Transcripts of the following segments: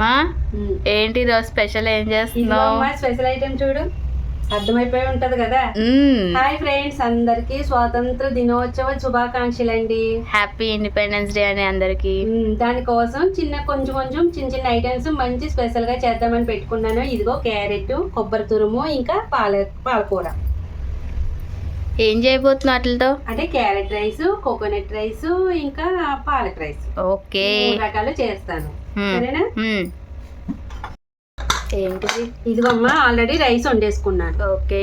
మా ఏంటి ఈరోజు స్పెషల్ ఏం చేస్తున్నావు? స్పెషల్ ఐటెం చూడు, అర్థమైపోయి ఉంటది కదా. హాయ్ ఫ్రెండ్స్, అందరికి స్వాతంత్ర దినోత్సవ శుభాకాంక్షలు అండి. హ్యాపీ ఇండిపెండెన్స్ డే అని అందరికి. దానికోసం కొంచెం చిన్న ఐటమ్స్ మంచి స్పెషల్ గా చేద్దామని పెట్టుకున్నాను. ఇదిగో క్యారెట్, కొబ్బరి తురుము, ఇంకా పాలకూర. ఏం చేయబోతున్నావు వాటితో? అంటే క్యారెట్ రైస్, కోకోనట్ రైస్, ఇంకా పాలక్ రైస్. ఓకే, 3 రకాలు చేస్తాను. సరేనా? ఏంటిది? ఇదిగోమ్మ ఆల్రెడీ రైస్ వండేసుకున్నాను. ఓకే,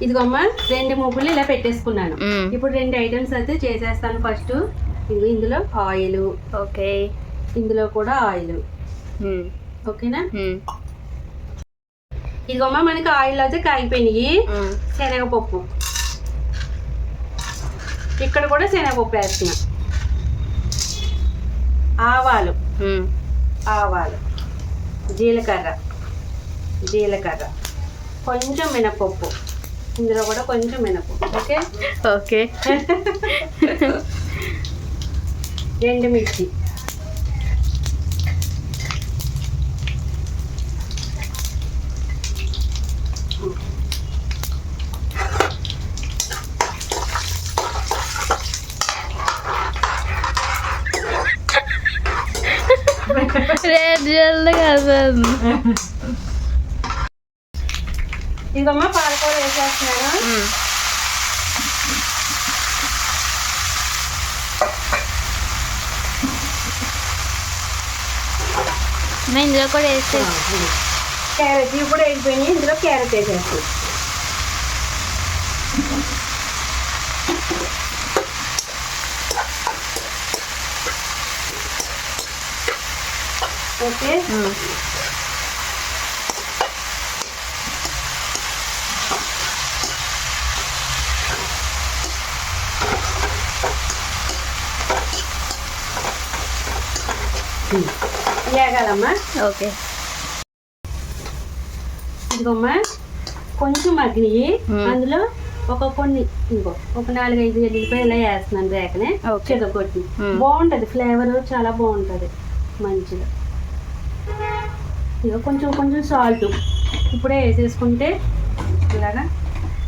ఇదిగోమ్మ 2 ముగ్గులు ఇలా పెట్టేసుకున్నాను. ఇప్పుడు 2 ఐటమ్స్ అయితే చేసేస్తాను. ఫస్ట్ ఇందులో ఆయిల్. ఓకే, ఇందులో కూడా ఆయిల్. ఓకేనా? ఇదిగోమ్మ మనకి ఆయిల్ అయితే కాగిపోయినాయి. శనగపప్పు, ఇక్కడ కూడా శనగపప్పు వేస్తున్నా. ఆవాలు, జీలకర్ర, కొంచెం మినపప్పు, ఇందులో కూడా కొంచెం మినపప్పు. Okay okay. 2 మిర్చి, ఇదిగమ్మ పాలకూర వేసేస్తున్నాను. ఇందులో కూడా వేస్తే క్యారెట్ ఇప్పుడు వేగిపోయినాయి. ఇందులో క్యారెట్ వేసేస్తాను. ఓకే, వేగాలమ్మా. ఓకే, ఇదిగోమ్మా కొంచెం మగ్గినవి. అందులో ఇంకో 4-5 ఎల్లిపాయలు వేస్తున్నాను. రేకనే చెదగొట్టి బాగుంటది, ఫ్లేవర్ చాలా బాగుంటది, మంచిగా. ఇక కొంచెం సాల్ట్ ఇప్పుడే వేసేసుకుంటే ఇలాగా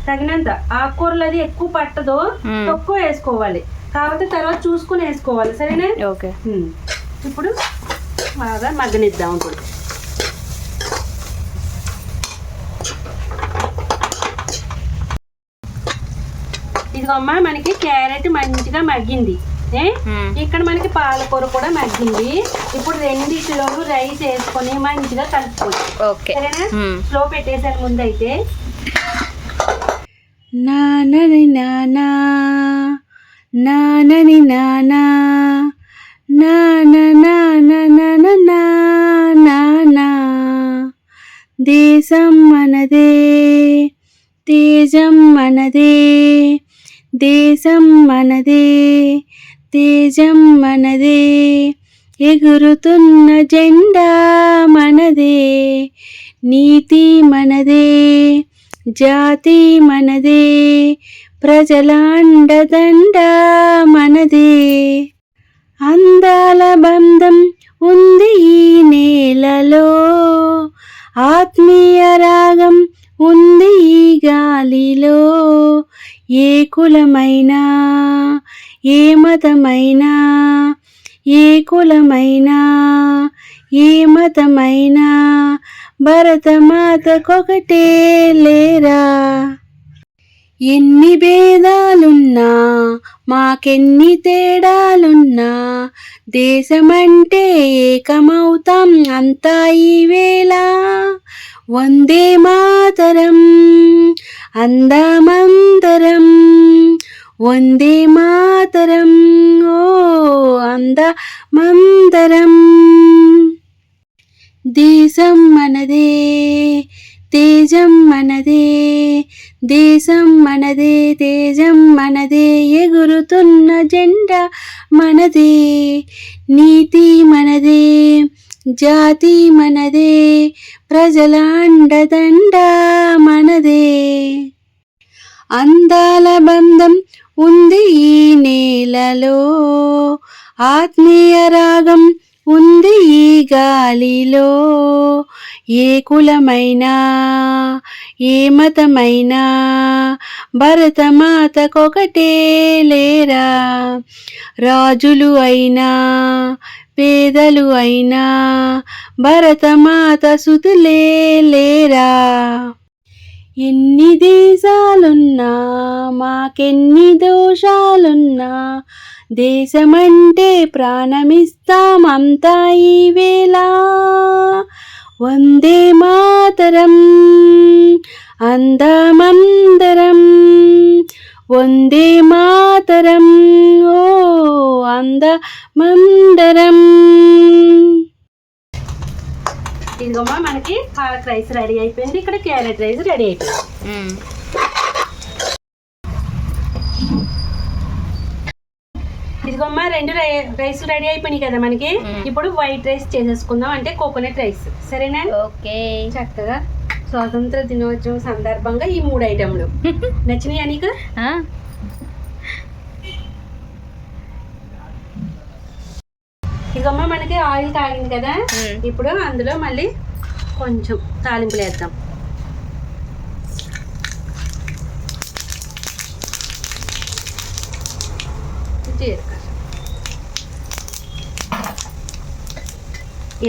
తగినంత. ఆకుకూరలు అది ఎక్కువ పట్టదు, తక్కువ వేసుకోవాలి. కాకపోతే తర్వాత చూసుకుని వేసుకోవాలి. సరేనా? ఓకే. ఇప్పుడు బాగా మగ్గనిద్దాం. ఇప్పుడు ఇదిగోమ్మా మనకి క్యారెట్ మంచిగా మగ్గింది. ఇక్కడ మనకి పాలకూర కూడా మగ్గింది. ఇప్పుడు రెండిటిలోనూ రైస్ వేసుకొని మంచిగా కలుపుకోవచ్చు. సరేనా? స్లో పెట్టేసాను ముందు. అయితే నానని నానా, నానని నానా, నానా, దేశం మనదే, తేజం మనదే, దేశం మనదే, తేజం మనదే, ఎగురుతున్న జెండా మనదే, నీతి మనదే, జాతి మనదే, ప్రజల అండదండ మనదే. అందాల బంధం ఉంది ఈ నేలలో, ఆత్మీయ రాగం ఉంది ఈ గాలిలో. ఏ కులమైనా, ఏ మతమైనా, ఏ కులమైనా, ఏ మతమైనా, భరతమాతకొకటే లేరా. ఎన్ని భేదాలున్నా, మాకెన్ని తేడాలున్నా, దేశమంటే ఏకమవుతాం అంతా ఈవేళ. వందే మాతరం అందమంతరం, వందే మాతరం ఓ అందమంతరం. దేశం మనదే, తేజం మనదే, దేశం మనదే, తేజం మనదే, ఎగురుతున్న జెండా మనదే, నీతి మనదే, జాతి మనదే, ప్రజల అండదండ మనదే. అందాల బంధం ఉంది ఈ నేలలో, ఆత్మీయ రాగం ఉంది ఈ గాలిలో ఏ కులమైనా ఏ మతమైనా భరతమాతకొకటే లేరా. రాజులు అయినా పేదలు అయినా భరతమాత సుతులే లేరా. ఎన్ని దేశాలున్నా మాకెన్ని దోషాలున్నా దేశమంటే ప్రాణమిస్తామంతా ఈవేళ. వందే మాతరం అందమందరం వందే మాతరం ఓ అందమందరం. ఇదిగోమ్మా మనకి పాలక్ రైస్ రెడీ అయిపోయింది, ఇక్కడ క్యారెట్ రైస్ రెడీ అయిపోయింది. ఇదిగోమ్మా రెండు రైస్ రెడీ అయిపోయినాయి కదా మనకి. ఇప్పుడు వైట్ రైస్ చేసేసుకుందాం, అంటే కోకోనట్ రైస్. సరేనా? ఓకే. చక్కగా స్వాతంత్ర దినోత్సవం సందర్భంగా ఈ 3 ఐటెంలు నచ్చినాయా నీకు? ఇదిగోమ్మా మనకి ఆయిల్ కాగింది కదా, ఇప్పుడు అందులో మళ్ళీ కొంచెం తాలింపులు వేద్దాం. జీలకర్ర,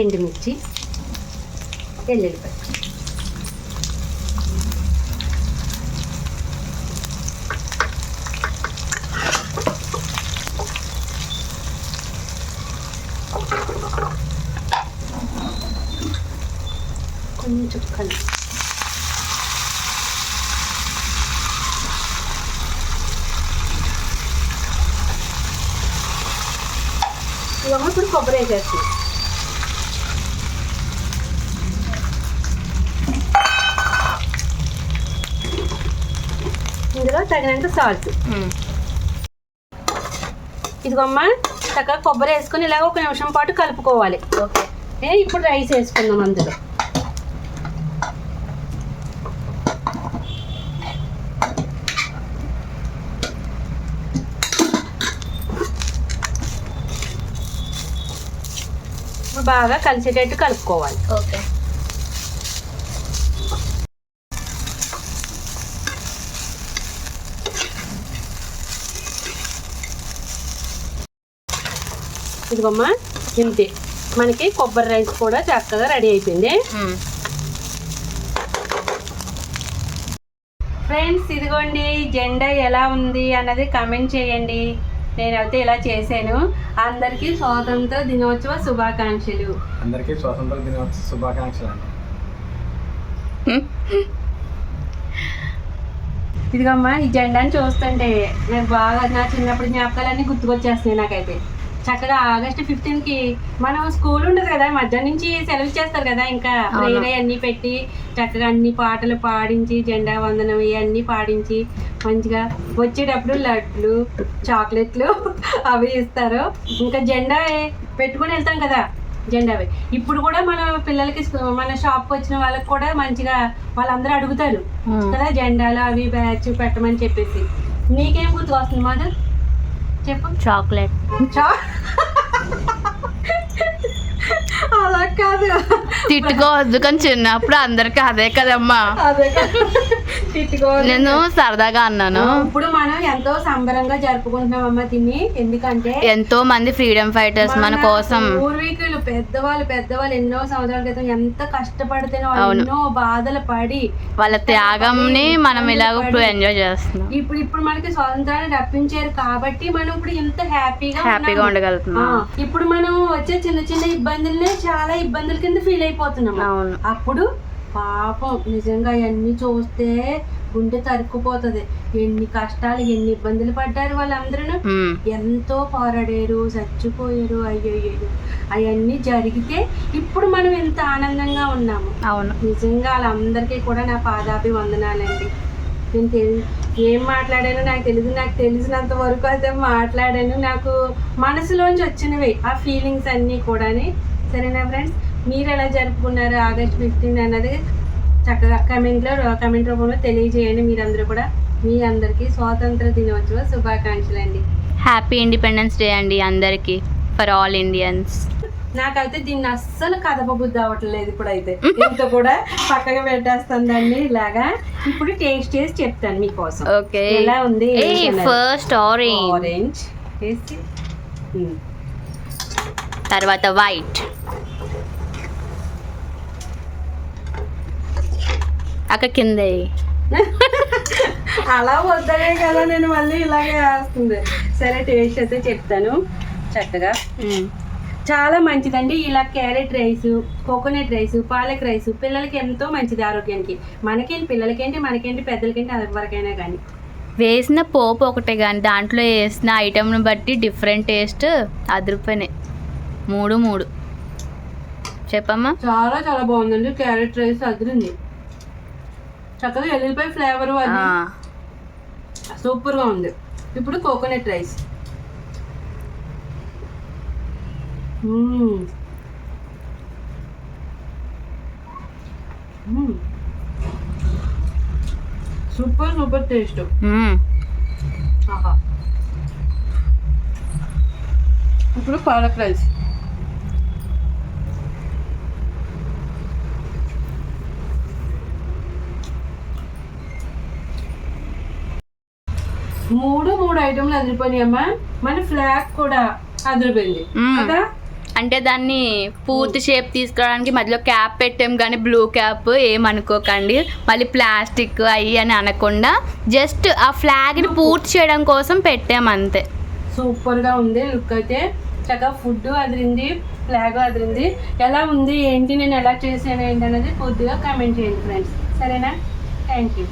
ఎండుమిర్చి, ఎల్లుల్లిపాయ, కొంచెం కలిపి ఇప్పుడు కొబ్బరి వేసేస్తాం. ఇందులో తగినంత సాల్ట్. ఇదిగోమ్మా చక్కగా కొబ్బరి వేసుకొని ఇలాగ 1 నిమిషం పాటు కలుపుకోవాలి. ఓకే. ఇప్పుడు రైస్ వేసుకుందాం అందులో. బాగా కలిసేటట్టు కలుపుకోవాలి. ఓకే. ఇదిగోమ్మా ఇంతే, మనకి కొబ్బరి రైస్ కూడా చక్కగా రెడీ అయిపోయింది. ఫ్రెండ్స్ ఇదిగోండి జెండా ఎలా ఉంది అన్నది కామెంట్ చేయండి. నేనైతే ఇలా చేశాను. అందరికీ స్వాతంత్ర దినోత్సవ శుభాకాంక్షలు. అందరికీ స్వాతంత్ర దినోత్సవ శుభాకాంక్షలు అండి. ఇదిగమ్మా ఈ జెండాని చూస్తుంటే నాకు బాగా నా చిన్నప్పుడు జ్ఞాపకాలన్నీ గుర్తుకొచ్చేస్తున్నాయి నాకైతే. చక్కగా ఆగస్టు 15కి మనం స్కూల్ ఉండదు కదా, మధ్యాహ్నం నుంచి సెలవు చేస్తారు కదా, ఇంకా ప్రేయర్ అన్నీ పెట్టి చక్కగా అన్ని పాటలు పాడించి జెండా వందనం ఇవన్నీ పాడించి మంచిగా వచ్చేటప్పుడు లడ్లు చాక్లెట్లు అవి ఇస్తారు. ఇంకా జెండా పెట్టుకుని వెళ్తాం కదా జెండావి. ఇప్పుడు కూడా మన పిల్లలకి మన షాప్కి వచ్చిన వాళ్ళకి కూడా మంచిగా వాళ్ళందరూ అడుగుతారు కదా జెండాలు అవి బ్యాచ్ పెట్టమని చెప్పేసి. నీకేం గుర్తుకు వస్తుంది మదర్ చెప్పు? చాక్లెట్. అలా కాదు, తిట్టుకోవద్దు కానీ చిన్నప్పుడు అందరికి అదే కదమ్మా. అదే తిట్టుకోవద్దు, నేను సరదాగా అన్నాను. ఇప్పుడు మనం ఎంతో సంబరంగా జరుపుకుంటున్నామమ్మా తిని. ఎందుకంటే ఎంతో మంది ఫ్రీడమ్ ఫైటర్స్ మన కోసం, పూర్వీకులు పెద్దవాళ్ళు ఎన్నో సంవత్సరాల క్రితం ఎంత కష్టపడితే ఎన్నో బాధలు పడి వాళ్ళ త్యాగంని మనం ఇలాగ ఇప్పుడు ఎంజాయ్ చేస్తున్నాం. ఇప్పుడు మనకి స్వాతంత్రాన్ని రప్పించారు కాబట్టి మనం ఇప్పుడు ఇంత హ్యాపీగా ఉండగలుగుతున్నాం. ఇప్పుడు మనం వచ్చే చిన్న చిన్న ఇబ్బందులనే చాలా ఇబ్బందుల కింద ఫీల్ అయిపోతున్నాం. అప్పుడు పాపం నిజంగా అవన్నీ చూస్తే గుండె తరుక్కుపోతుంది. ఎన్ని కష్టాలు ఎన్ని ఇబ్బందులు పడ్డారు వాళ్ళందరూ, ఎంతో పోరాడారు, చచ్చిపోయారు. అయ్యో అవన్నీ జరిగితే ఇప్పుడు మనం ఎంత ఆనందంగా ఉన్నాము. అవును, నిజంగా వాళ్ళందరికీ కూడా నా పాదాభివందనాలండి. నేను ఏం మాట్లాడానో నాకు తెలిసినంత వరకు అయితే మాట్లాడాను. నాకు మనసులోంచి వచ్చినవి ఆ ఫీలింగ్స్ అన్నీ కూడా. సరేనా ఫ్రెండ్స్, మీరు ఎలా జరుపుకున్నారు ఆగస్ట్ 15 అన్నది చక్కగా కమెంట్ రూపంలో తెలియజేయండి. మీరందరూ కూడా మీ అందరికీ స్వాతంత్ర దినోత్సవ శుభాకాంక్షలు అండి. హ్యాపీ ఇండిపెండెన్స్ డే అండి అందరికీ, ఫర్ ఆల్ ఇండియన్స్. నాకైతే దీన్ని అస్సలు కదపబుద్ధి అవ్వట్లేదు ఇప్పుడైతే. ఇంత కూడా పక్కగా పెట్టేస్తాను దాన్ని ఇలాగా. ఇప్పుడు టేస్ట్ చేసి చెప్తాను మీకోసం. ఓకే, ఎలా ఉంది ఫస్ట్ ఆరెంజ్, ఆరెంజ్ వేసి తర్వాత వైట్, అక్కడ కింద అలా వద్దనే కదా నేను మళ్ళీ ఇలాగే వేస్తుంది. సరే టేస్ట్ అయితే చెప్తాను చక్కగా. చాలా మంచిదండి ఇలా carrot rice, coconut rice, palak rice పిల్లలకి ఎంతో మంచిది ఆరోగ్యానికి. మనకేంటి పిల్లలకేంటి మనకేంటి పెద్దలకేంటి ఎవరికైనా కానీ. వేసిన పోపు ఒకటే కానీ దాంట్లో వేసిన ఐటమ్ని బట్టి డిఫరెంట్ టేస్ట్ అదిరిపోయినాయి. మూడు చెప్పమ్మా. చాలా చాలా బాగుందండి. క్యారెట్ రైస్ అదిరింది చక్కగా. ఎల్లుల్లిపాయ ఫ్లేవర్ అది సూపర్గా ఉంది. ఇప్పుడు coconut rice. Super super taste. ఆహా. ఇప్పుడు పాలక్ రైస్. మూడు ఐటమ్లు అదిరిపోయినాయి అమ్మా. మన ఫ్లాగ్ కూడా అదిరిపోయింది కదా. అంటే దాన్ని పూర్తి షేప్ తీసుకోవడానికి మధ్యలో క్యాప్ పెట్టాం కానీ బ్లూ క్యాప్ ఏమనుకోకండి, మళ్ళీ ప్లాస్టిక్ అయ్యి అని అనకుండా జస్ట్ ఆ ఫ్లాగ్ని పూర్తి చేయడం కోసం పెట్టాం అంతే. సూపర్గా ఉంది లుక్ అయితే. చక్కగా ఫుడ్ అదిరింది, ఫ్లాగ్ అదిరింది. ఎలా ఉంది ఏంటి, నేను ఎలా చేశాను ఏంటి అనేది పూర్తిగా కామెంట్ చేయండి ఫ్రెండ్స్. సరేనా? Thank you.